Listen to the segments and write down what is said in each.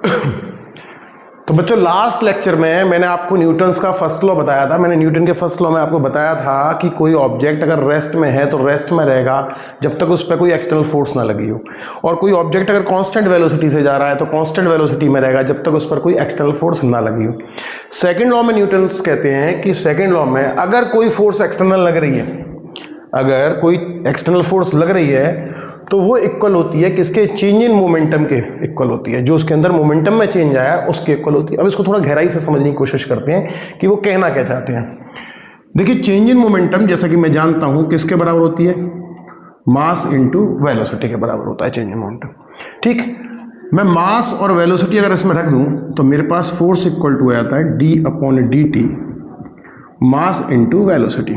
तो बच्चों last lecture में मैंने आपको न्यूटन्स का फर्स्ट लॉ बताया था। मैंने न्यूटन के फर्स्ट लॉ में आपको बताया था कि कोई ऑब्जेक्ट अगर रेस्ट में है तो रेस्ट में रहेगा जब तक उस पर कोई एक्सटर्नल फोर्स ना लगी हो, और कोई ऑब्जेक्ट अगर कांस्टेंट वेलोसिटी से जा रहा है तो कांस्टेंट वेलोसिटी में रहेगा जब तक उस पर कोई एक्सटर्नल फोर्स ना लगी हो। सेकेंड लॉ में न्यूटन्स कहते हैं कि सेकेंड लॉ में अगर कोई फोर्स एक्सटर्नल लग रही है, अगर कोई एक्सटर्नल फोर्स लग रही है तो वो इक्वल होती है किसके? चेंज इन मोमेंटम के इक्वल होती है। जो उसके अंदर मोमेंटम में चेंज आया उसके इक्वल होती है। अब इसको थोड़ा गहराई से समझने की कोशिश करते हैं कि वो कहना क्या चाहते हैं। देखिए, चेंज इन मोमेंटम जैसा कि मैं जानता हूं किसके बराबर होती है? मास इंटू वेलोसिटी के बराबर होता है चेंज इन मोमेंटम। ठीक, मैं मास और वेलोसिटी अगर इसमें रख दूं तो मेरे पास फोर्स इक्वल टू आता है d/dt मास इंटू वेलोसिटी।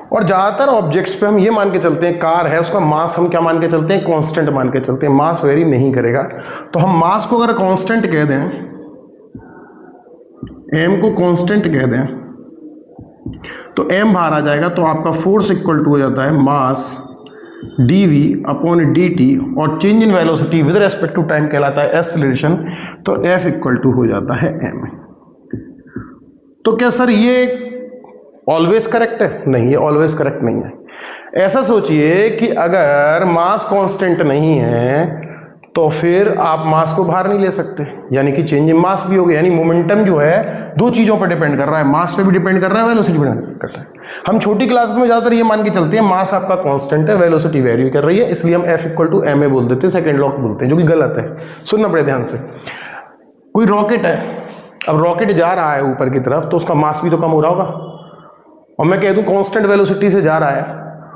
और ज़्यादातर ऑब्जेक्ट्स पे हम ये मान के चलते हैं, कार है उसका मास हम क्या मान के चलते हैं? कांस्टेंट मान के चलते हैं, मास वेरी नहीं करेगा। तो हम मास को अगर कांस्टेंट कह दें, m को कांस्टेंट कह दें, तो m बाहर आ जाएगा, तो आपका फोर्स इक्वल टू हो जाता है मास dv/dt, और change in velocity with respect to time कहलाता है एक्सेलरेशन, तो f इक्वल टू हो जाता है m। तो क्या सर ये ऑलवेज करेक्ट है? नहीं, ये ऑलवेज करेक्ट नहीं है। ऐसा सोचिए कि अगर मास कांस्टेंट नहीं है तो फिर आप मास को बाहर नहीं ले सकते, यानी कि चेंज इन मास भी हो गया। यानी मोमेंटम जो है दो चीजों पर डिपेंड कर रहा है, मास पे भी डिपेंड कर रहा है, वेलोसिटी पे डिपेंड करता है। हम छोटी क्लासेस में ज्यादातर ये मान के चलते हैं मास आपका कांस्टेंट है, वेलोसिटी वेरी कर रही है, इसलिए हम F इक्वल टू ma बोल देते हैं, सेकेंड लॉ बोलते हैं, जो कि गलत है। सुनना पड़े ध्यान से। कोई रॉकेट है, अब रॉकेट जा रहा है ऊपर की तरफ तो उसका मास भी तो कम हो रहा होगा, और मैं कह दूं कांस्टेंट वेलोसिटी से जा रहा है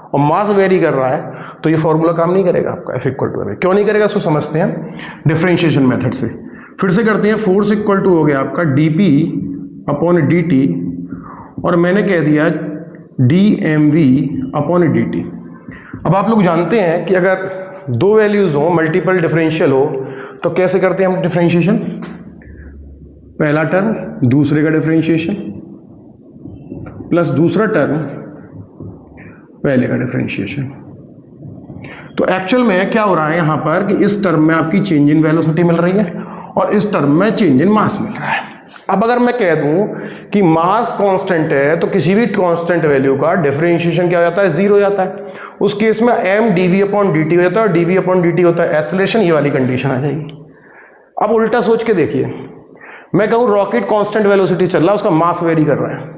और मास वेरी कर रहा है, तो ये फॉर्मूला काम नहीं करेगा आपका F इक्वल टू m। क्यों नहीं करेगा इसको समझते हैं डिफरेंशिएशन मेथड से। फिर से करते हैं। फोर्स इक्वल टू हो गया आपका dp/dt, और मैंने कह दिया dmv/dt। अब आप लोग जानते हैं कि अगर दो वैल्यूज हो, मल्टीपल डिफरेंशियल हो, तो कैसे करते हैं हम डिफरेंशिएशन? पहला टर्म दूसरे का डिफरेंशिएशन प्लस दूसरा टर्म पहले का डिफरेंशिएशन। तो एक्चुअल में क्या हो रहा है यहां पर कि इस टर्म में आपकी चेंज इन वेलोसिटी मिल रही है और इस टर्म में चेंज इन मास मिल रहा है। अब अगर मैं कह दूं कि मास कांस्टेंट है तो किसी भी कांस्टेंट वैल्यू का डिफरेंशिएशन क्या हो जाता है? जीरो हो जाता है। उस केस में m dv/dt हो जाता है और dv/dt होता है एक्सेलरेशन, ये वाली कंडीशन आ जाएगी। अब उल्टा सोच के देखिए, मैं कहूं रॉकेट कांस्टेंट वेलोसिटी चल रहा है, उसका मास वेरी कर रहा है,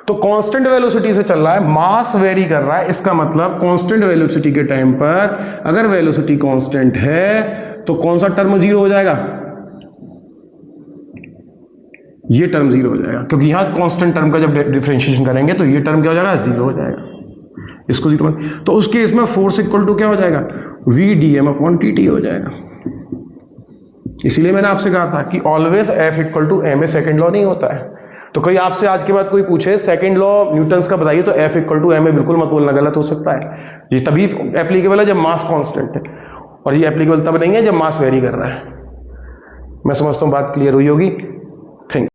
तो कांस्टेंट वेलोसिटी से चल रहा है, मास वेरी कर रहा है, इसका मतलब कांस्टेंट वेलोसिटी के टाइम पर अगर वेलोसिटी कांस्टेंट है तो कौन सा टर्म जीरो हो जाएगा? ये टर्म जीरो हो जाएगा, क्योंकि यहां कांस्टेंट टर्म का जब डिफरेंशिएशन करेंगे तो ये टर्म क्या हो जाएगा? जीरो हो जाएगा। इसको जीरो, तो उस केस में फोर्स इक्वल टू क्या हो जाएगा? vdm/dt हो जाएगा। इसीलिए मैंने आपसे कहा था कि always F equal to ma second law नहीं होता है। तो कोई आपसे आज के बाद कोई पूछे सेकंड लॉ न्यूटन्स का बताइए, तो F इक्वल टू ma बिल्कुल मत बोलना, गलत हो सकता है। ये तभी एप्लीकेबल है जब मास कांस्टेंट है, और ये एप्लीकेबल तब नहीं है जब मास वेरी कर रहा है। मैं समझता हूँ बात क्लियर हुई होगी।